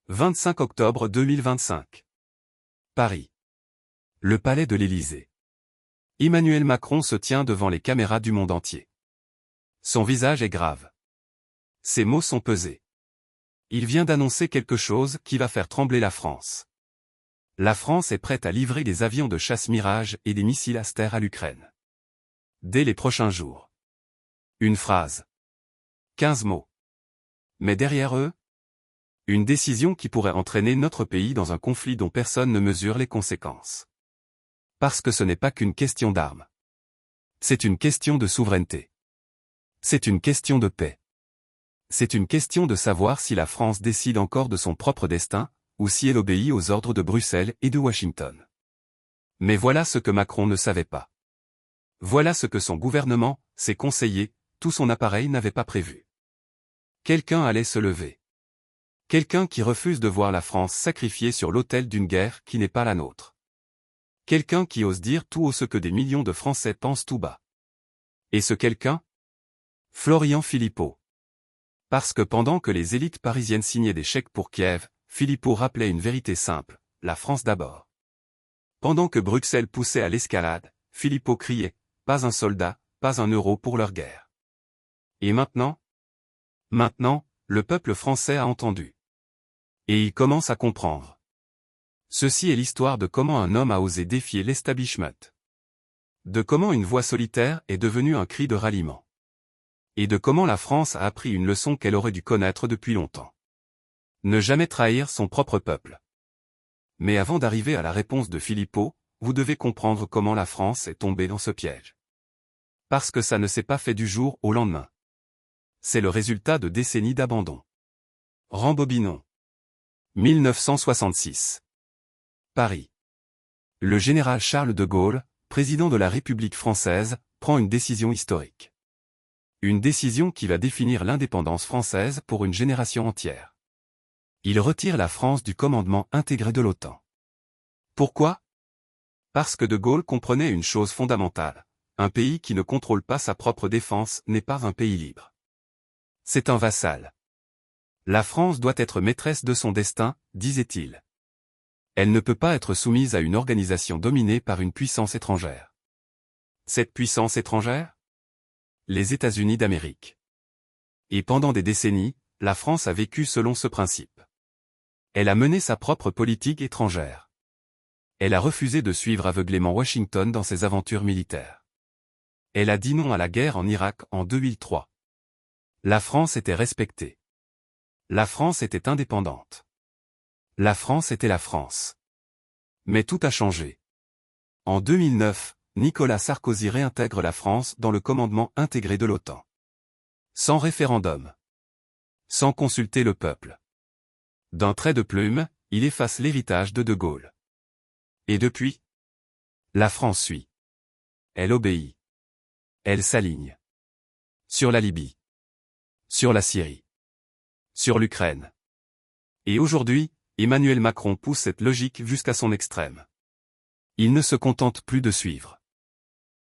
25 octobre 2025. Paris. Le palais de l'Élysée. Emmanuel Macron se tient devant les caméras du monde entier. Son visage est grave. Ses mots sont pesés. Il vient d'annoncer quelque chose qui va faire trembler la France. La France est prête à livrer des avions de chasse Mirage et des missiles Aster à l'Ukraine. Dès les prochains jours. Une phrase. 15 mots. Mais derrière eux, une décision qui pourrait entraîner notre pays dans un conflit dont personne ne mesure les conséquences. Parce que ce n'est pas qu'une question d'armes. C'est une question de souveraineté. C'est une question de paix. C'est une question de savoir si la France décide encore de son propre destin, ou si elle obéit aux ordres de Bruxelles et de Washington. Mais voilà ce que Macron ne savait pas. Voilà ce que son gouvernement, ses conseillers, tout son appareil n'avait pas prévu. Quelqu'un allait se lever. Quelqu'un qui refuse de voir la France sacrifiée sur l'autel d'une guerre qui n'est pas la nôtre. Quelqu'un qui ose dire tout haut ce que des millions de Français pensent tout bas. Et ce quelqu'un? Florian Philippot. Parce que pendant que les élites parisiennes signaient des chèques pour Kiev, Philippot rappelait une vérité simple, la France d'abord. Pendant que Bruxelles poussait à l'escalade, Philippot criait, pas un soldat, pas un euro pour leur guerre. Et maintenant? Maintenant, le peuple français a entendu. Et il commence à comprendre. Ceci est l'histoire de comment un homme a osé défier l'establishment. De comment une voix solitaire est devenue un cri de ralliement. Et de comment la France a appris une leçon qu'elle aurait dû connaître depuis longtemps. Ne jamais trahir son propre peuple. Mais avant d'arriver à la réponse de Philippot, vous devez comprendre comment la France est tombée dans ce piège. Parce que ça ne s'est pas fait du jour au lendemain. C'est le résultat de décennies d'abandon. Rambobinons. 1966. Paris. Le général Charles de Gaulle, président de la République française, prend une décision historique. Une décision qui va définir l'indépendance française pour une génération entière. Il retire la France du commandement intégré de l'OTAN. Pourquoi? Parce que de Gaulle comprenait une chose fondamentale. Un pays qui ne contrôle pas sa propre défense n'est pas un pays libre. C'est un vassal. La France doit être maîtresse de son destin, disait-il. Elle ne peut pas être soumise à une organisation dominée par une puissance étrangère. Cette puissance étrangère? Les États-Unis d'Amérique. Et pendant des décennies, la France a vécu selon ce principe. Elle a mené sa propre politique étrangère. Elle a refusé de suivre aveuglément Washington dans ses aventures militaires. Elle a dit non à la guerre en Irak en 2003. La France était respectée. La France était indépendante. La France était la France. Mais tout a changé. En 2009, Nicolas Sarkozy réintègre la France dans le commandement intégré de l'OTAN. Sans référendum. Sans consulter le peuple. D'un trait de plume, il efface l'héritage de Gaulle. Et depuis? La France suit. Elle obéit. Elle s'aligne. Sur la Libye. Sur la Syrie. Sur l'Ukraine. Et aujourd'hui, Emmanuel Macron pousse cette logique jusqu'à son extrême. Il ne se contente plus de suivre.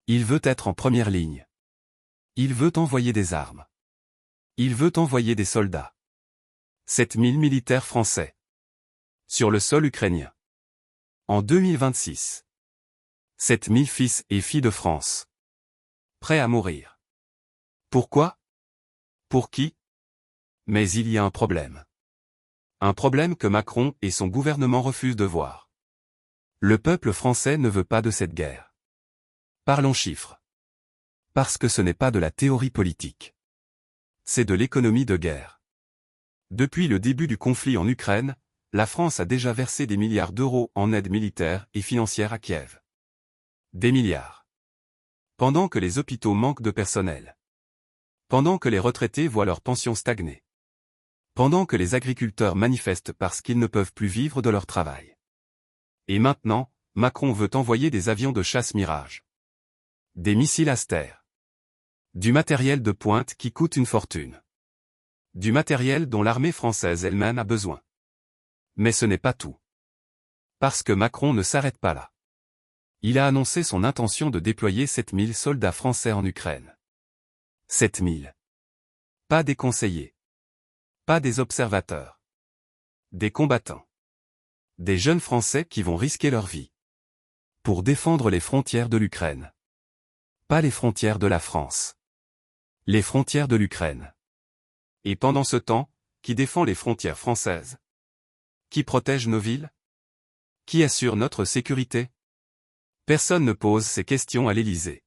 Il veut être en première ligne. Il veut envoyer des armes. Il veut envoyer des soldats. 7000 militaires français. Sur le sol ukrainien. En 2026. 7000 fils et filles de France. Prêts à mourir. Pourquoi? Pour qui? Mais il y a un problème. Un problème que Macron et son gouvernement refusent de voir. Le peuple français ne veut pas de cette guerre. Parlons chiffres. Parce que ce n'est pas de la théorie politique. C'est de l'économie de guerre. Depuis le début du conflit en Ukraine, la France a déjà versé des milliards d'euros en aide militaire et financière à Kiev. Des milliards. Pendant que les hôpitaux manquent de personnel. Pendant que les retraités voient leurs pensions stagner. Pendant que les agriculteurs manifestent parce qu'ils ne peuvent plus vivre de leur travail. Et maintenant, Macron veut envoyer des avions de chasse Mirage. Des missiles Aster. Du matériel de pointe qui coûte une fortune. Du matériel dont l'armée française elle-même a besoin. Mais ce n'est pas tout. Parce que Macron ne s'arrête pas là. Il a annoncé son intention de déployer 7000 soldats français en Ukraine. 7000. Pas des conseillers. Pas des observateurs. Des combattants. Des jeunes Français qui vont risquer leur vie. Pour défendre les frontières de l'Ukraine. Pas les frontières de la France. Les frontières de l'Ukraine. Et pendant ce temps, qui défend les frontières françaises? Qui protège nos villes? Qui assure notre sécurité? Personne ne pose ces questions à l'Élysée.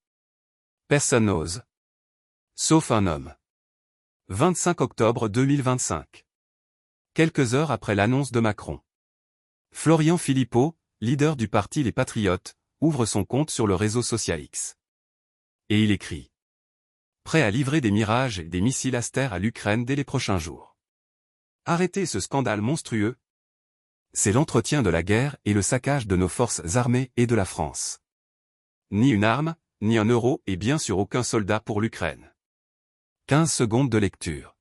Personne n'ose. Sauf un homme. 25 octobre 2025. Quelques heures après l'annonce de Macron. Florian Philippot, leader du parti Les Patriotes, ouvre son compte sur le réseau social X. Et il écrit. Prêt à livrer des mirages et des missiles Aster à l'Ukraine dès les prochains jours. Arrêtez ce scandale monstrueux. C'est l'entretien de la guerre et le saccage de nos forces armées et de la France. Ni une arme, ni un euro et bien sûr aucun soldat pour l'Ukraine. 15 secondes de lecture.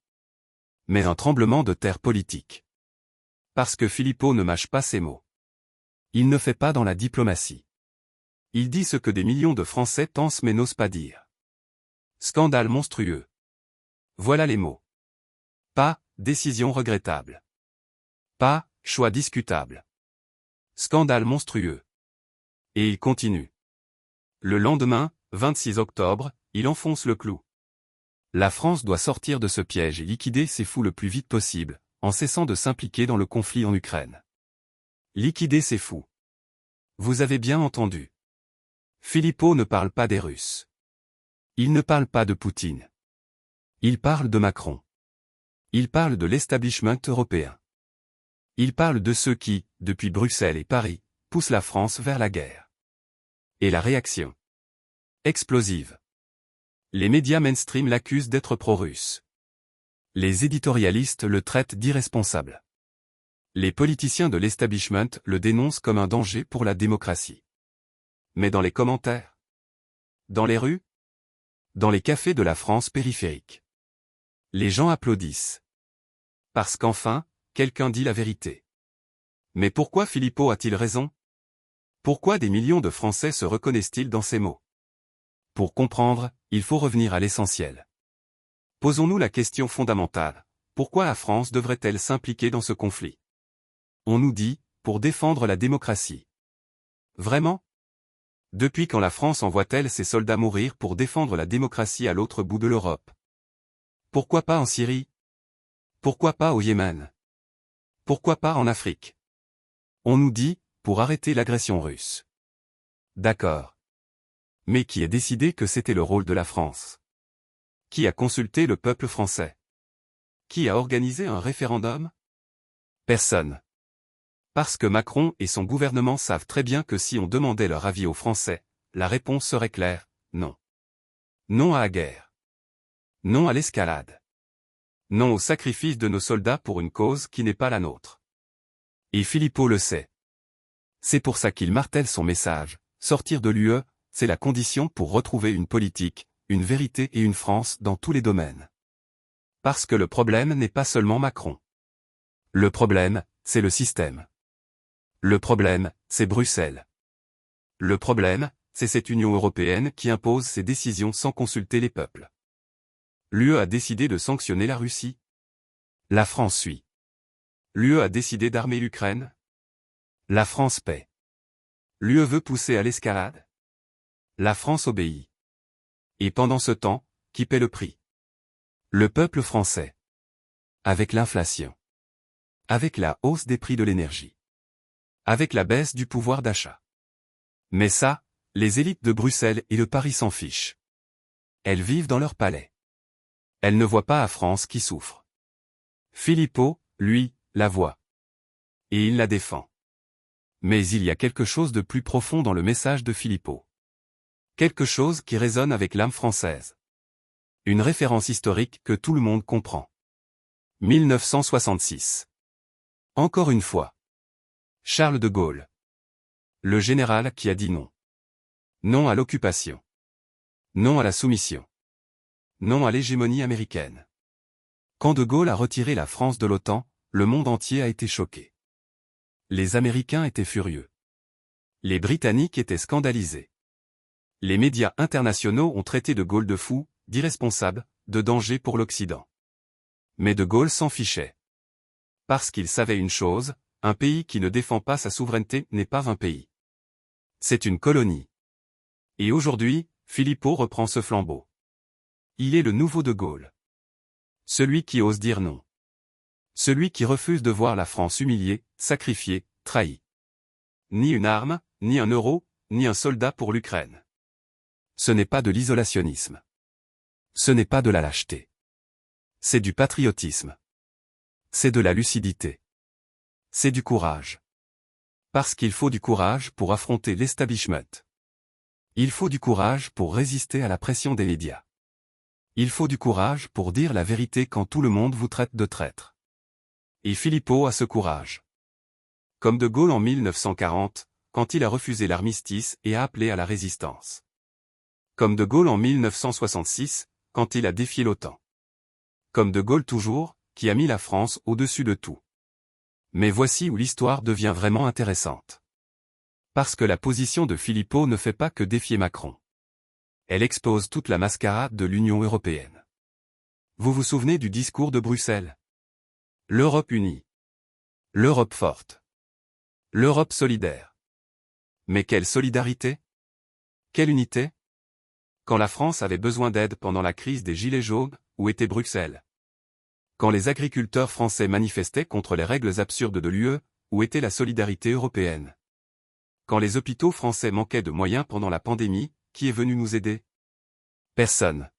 Mais un tremblement de terre politique. Parce que Philippot ne mâche pas ses mots. Il ne fait pas dans la diplomatie. Il dit ce que des millions de Français pensent mais n'osent pas dire. Scandale monstrueux. Voilà les mots. Pas, décision regrettable. Pas, choix discutable. Scandale monstrueux. Et il continue. Le lendemain, 26 octobre, il enfonce le clou. La France doit sortir de ce piège et liquider ces fous le plus vite possible, en cessant de s'impliquer dans le conflit en Ukraine. Liquider ces fous. Vous avez bien entendu. Philippot ne parle pas des Russes. Il ne parle pas de Poutine. Il parle de Macron. Il parle de l'establishment européen. Il parle de ceux qui, depuis Bruxelles et Paris, poussent la France vers la guerre. Et la réaction. Explosive. Les médias mainstream l'accusent d'être pro-russe. Les éditorialistes le traitent d'irresponsable. Les politiciens de l'establishment le dénoncent comme un danger pour la démocratie. Mais dans les commentaires? Dans les rues? Dans les cafés de la France périphérique. Les gens applaudissent. Parce qu'enfin, quelqu'un dit la vérité. Mais pourquoi Philippot a-t-il raison? Pourquoi des millions de Français se reconnaissent-ils dans ces mots? Pour comprendre, il faut revenir à l'essentiel. Posons-nous la question fondamentale. Pourquoi la France devrait-elle s'impliquer dans ce conflit? On nous dit, pour défendre la démocratie. Vraiment? Depuis quand la France envoie-t-elle ses soldats mourir pour défendre la démocratie à l'autre bout de l'Europe? Pourquoi pas en Syrie? Pourquoi pas au Yémen? Pourquoi pas en Afrique? On nous dit, pour arrêter l'agression russe. D'accord. Mais qui a décidé que c'était le rôle de la France? Qui a consulté le peuple français? Qui a organisé un référendum? Personne. Parce que Macron et son gouvernement savent très bien que si on demandait leur avis aux Français, la réponse serait claire, non. Non à la guerre. Non à l'escalade. Non au sacrifice de nos soldats pour une cause qui n'est pas la nôtre. Et Philippot le sait. C'est pour ça qu'il martèle son message, sortir de l'UE, c'est la condition pour retrouver une politique, une vérité et une France dans tous les domaines. Parce que le problème n'est pas seulement Macron. Le problème, c'est le système. Le problème, c'est Bruxelles. Le problème, c'est cette Union européenne qui impose ses décisions sans consulter les peuples. L'UE a décidé de sanctionner la Russie. La France suit. L'UE a décidé d'armer l'Ukraine. La France paie. L'UE veut pousser à l'escalade. La France obéit. Et pendant ce temps, qui paie le prix? Le peuple français. Avec l'inflation. Avec la hausse des prix de l'énergie. Avec la baisse du pouvoir d'achat. Mais ça, les élites de Bruxelles et de Paris s'en fichent. Elles vivent dans leur palais. Elles ne voient pas la France qui souffre. Philippot, lui, la voit. Et il la défend. Mais il y a quelque chose de plus profond dans le message de Philippot. Quelque chose qui résonne avec l'âme française. Une référence historique que tout le monde comprend. 1966. Encore une fois. Charles de Gaulle. Le général qui a dit non. Non à l'occupation. Non à la soumission. Non à l'hégémonie américaine. Quand de Gaulle a retiré la France de l'OTAN, le monde entier a été choqué. Les Américains étaient furieux. Les Britanniques étaient scandalisés. Les médias internationaux ont traité de Gaulle de fou, d'irresponsable, de danger pour l'Occident. Mais de Gaulle s'en fichait. Parce qu'il savait une chose, un pays qui ne défend pas sa souveraineté n'est pas un pays. C'est une colonie. Et aujourd'hui, Philippot reprend ce flambeau. Il est le nouveau de Gaulle. Celui qui ose dire non. Celui qui refuse de voir la France humiliée, sacrifiée, trahie. Ni une arme, ni un euro, ni un soldat pour l'Ukraine. Ce n'est pas de l'isolationnisme. Ce n'est pas de la lâcheté. C'est du patriotisme. C'est de la lucidité. C'est du courage. Parce qu'il faut du courage pour affronter l'establishment. Il faut du courage pour résister à la pression des médias. Il faut du courage pour dire la vérité quand tout le monde vous traite de traître. Et Philippot a ce courage. Comme de Gaulle en 1940, quand il a refusé l'armistice et a appelé à la résistance. Comme de Gaulle en 1966, quand il a défié l'OTAN. Comme de Gaulle toujours, qui a mis la France au-dessus de tout. Mais voici où l'histoire devient vraiment intéressante. Parce que la position de Philippot ne fait pas que défier Macron. Elle expose toute la mascarade de l'Union européenne. Vous vous souvenez du discours de Bruxelles? L'Europe unie. L'Europe forte. L'Europe solidaire. Mais quelle solidarité? Quelle unité? Quand la France avait besoin d'aide pendant la crise des Gilets jaunes, où était Bruxelles? Quand les agriculteurs français manifestaient contre les règles absurdes de l'UE, où était la solidarité européenne? Quand les hôpitaux français manquaient de moyens pendant la pandémie, qui est venu nous aider? Personne.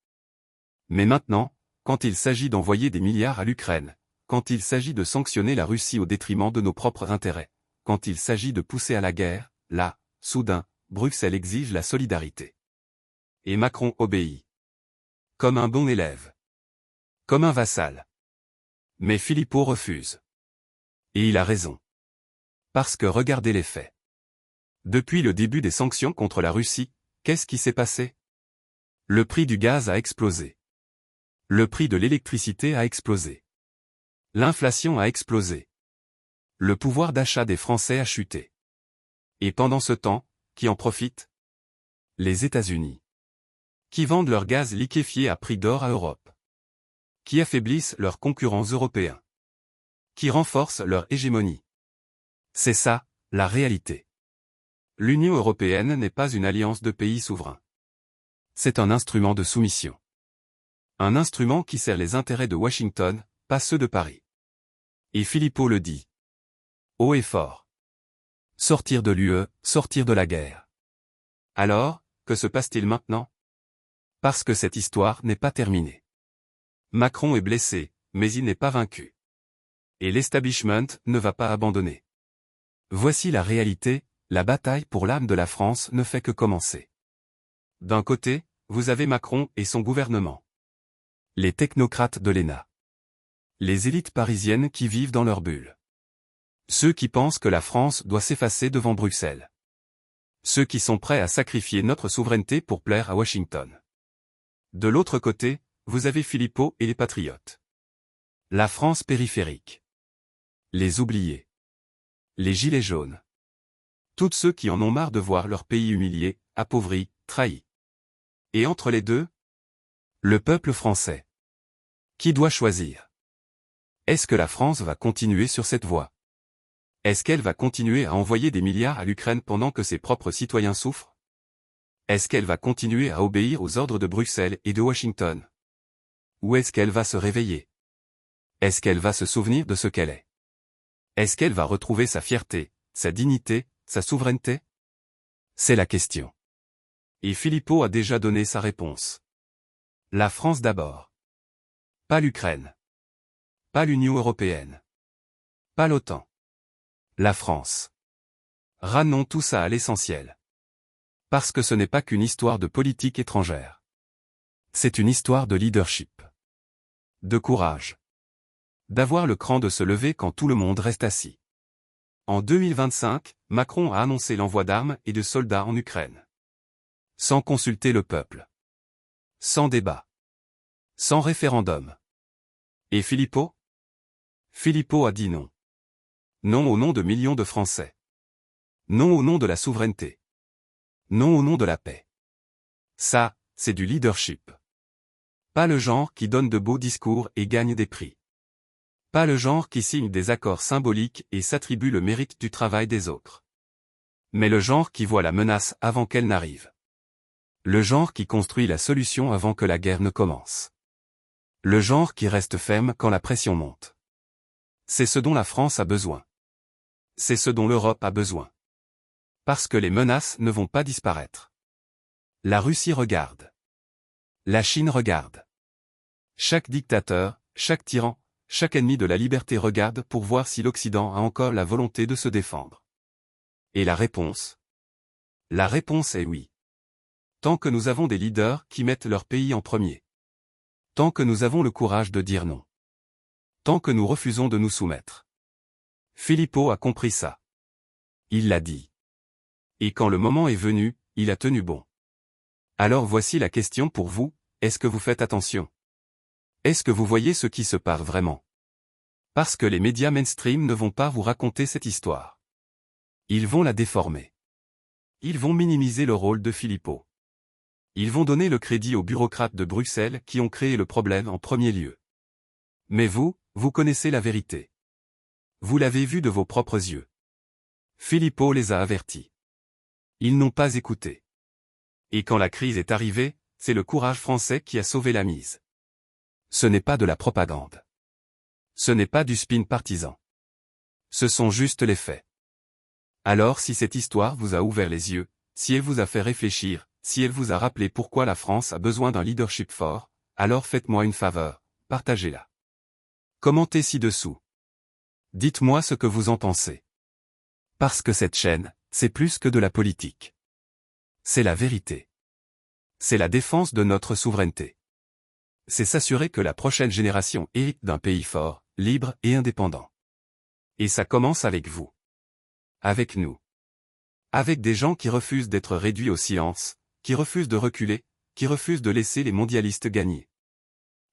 Mais maintenant, quand il s'agit d'envoyer des milliards à l'Ukraine, quand il s'agit de sanctionner la Russie au détriment de nos propres intérêts, quand il s'agit de pousser à la guerre, là, soudain, Bruxelles exige la solidarité. Et Macron obéit. Comme un bon élève. Comme un vassal. Mais Philippot refuse. Et il a raison. Parce que regardez les faits. Depuis le début des sanctions contre la Russie, qu'est-ce qui s'est passé? Le prix du gaz a explosé. Le prix de l'électricité a explosé. L'inflation a explosé. Le pouvoir d'achat des Français a chuté. Et pendant ce temps, qui en profite? Les États-Unis. Qui vendent leur gaz liquéfié à prix d'or à Europe. Qui affaiblissent leurs concurrents européens. Qui renforcent leur hégémonie. C'est ça, la réalité. L'Union européenne n'est pas une alliance de pays souverains. C'est un instrument de soumission. Un instrument qui sert les intérêts de Washington, pas ceux de Paris. Et Philippot le dit. Haut et fort. Sortir de l'UE, sortir de la guerre. Alors, que se passe-t-il maintenant? Parce que cette histoire n'est pas terminée. Macron est blessé, mais il n'est pas vaincu. Et l'establishment ne va pas abandonner. Voici la réalité, la bataille pour l'âme de la France ne fait que commencer. D'un côté, vous avez Macron et son gouvernement. Les technocrates de l'ENA. Les élites parisiennes qui vivent dans leur bulle. Ceux qui pensent que la France doit s'effacer devant Bruxelles. Ceux qui sont prêts à sacrifier notre souveraineté pour plaire à Washington. De l'autre côté, vous avez Philippot et les patriotes. La France périphérique. Les oubliés. Les gilets jaunes. Tous ceux qui en ont marre de voir leur pays humilié, appauvri, trahi. Et entre les deux, le peuple français. Qui doit choisir? Est-ce que la France va continuer sur cette voie? Est-ce qu'elle va continuer à envoyer des milliards à l'Ukraine pendant que ses propres citoyens souffrent? Est-ce qu'elle va continuer à obéir aux ordres de Bruxelles et de Washington? Ou est-ce qu'elle va se réveiller? Est-ce qu'elle va se souvenir de ce qu'elle est? Est-ce qu'elle va retrouver sa fierté, sa dignité, sa souveraineté? C'est la question. Et Philippot a déjà donné sa réponse. La France d'abord. Pas l'Ukraine. Pas l'Union européenne. Pas l'OTAN. La France. Ramenons tout ça à l'essentiel. Parce que ce n'est pas qu'une histoire de politique étrangère. C'est une histoire de leadership. De courage. D'avoir le cran de se lever quand tout le monde reste assis. En 2025, Macron a annoncé l'envoi d'armes et de soldats en Ukraine. Sans consulter le peuple. Sans débat. Sans référendum. Et Philippot? Philippot a dit non. Non au nom de millions de Français. Non au nom de la souveraineté. Non au nom de la paix. Ça, c'est du leadership. Pas le genre qui donne de beaux discours et gagne des prix. Pas le genre qui signe des accords symboliques et s'attribue le mérite du travail des autres. Mais le genre qui voit la menace avant qu'elle n'arrive. Le genre qui construit la solution avant que la guerre ne commence. Le genre qui reste ferme quand la pression monte. C'est ce dont la France a besoin. C'est ce dont l'Europe a besoin. Parce que les menaces ne vont pas disparaître. La Russie regarde. La Chine regarde. Chaque dictateur, chaque tyran, chaque ennemi de la liberté regarde pour voir si l'Occident a encore la volonté de se défendre. Et la réponse? La réponse est oui. Tant que nous avons des leaders qui mettent leur pays en premier. Tant que nous avons le courage de dire non. Tant que nous refusons de nous soumettre. Philippot a compris ça. Il l'a dit. Et quand le moment est venu, il a tenu bon. Alors voici la question pour vous, est-ce que vous faites attention? Est-ce que vous voyez ce qui se passe vraiment? Parce que les médias mainstream ne vont pas vous raconter cette histoire. Ils vont la déformer. Ils vont minimiser le rôle de Philippot. Ils vont donner le crédit aux bureaucrates de Bruxelles qui ont créé le problème en premier lieu. Mais vous, vous connaissez la vérité. Vous l'avez vu de vos propres yeux. Philippot les a avertis. Ils n'ont pas écouté. Et quand la crise est arrivée, c'est le courage français qui a sauvé la mise. Ce n'est pas de la propagande. Ce n'est pas du spin partisan. Ce sont juste les faits. Alors si cette histoire vous a ouvert les yeux, si elle vous a fait réfléchir, si elle vous a rappelé pourquoi la France a besoin d'un leadership fort, alors faites-moi une faveur, partagez-la. Commentez ci-dessous. Dites-moi ce que vous en pensez. Parce que cette chaîne, c'est plus que de la politique. C'est la vérité. C'est la défense de notre souveraineté. C'est s'assurer que la prochaine génération hérite d'un pays fort, libre et indépendant. Et ça commence avec vous. Avec nous. Avec des gens qui refusent d'être réduits au silence, qui refusent de reculer, qui refusent de laisser les mondialistes gagner.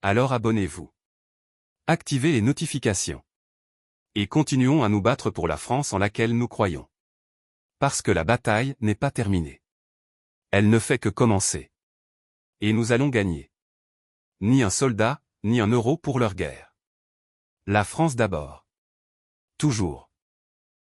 Alors abonnez-vous. Activez les notifications. Et continuons à nous battre pour la France en laquelle nous croyons. Parce que la bataille n'est pas terminée. Elle ne fait que commencer. Et nous allons gagner. Ni un soldat, ni un euro pour leur guerre. La France d'abord. Toujours.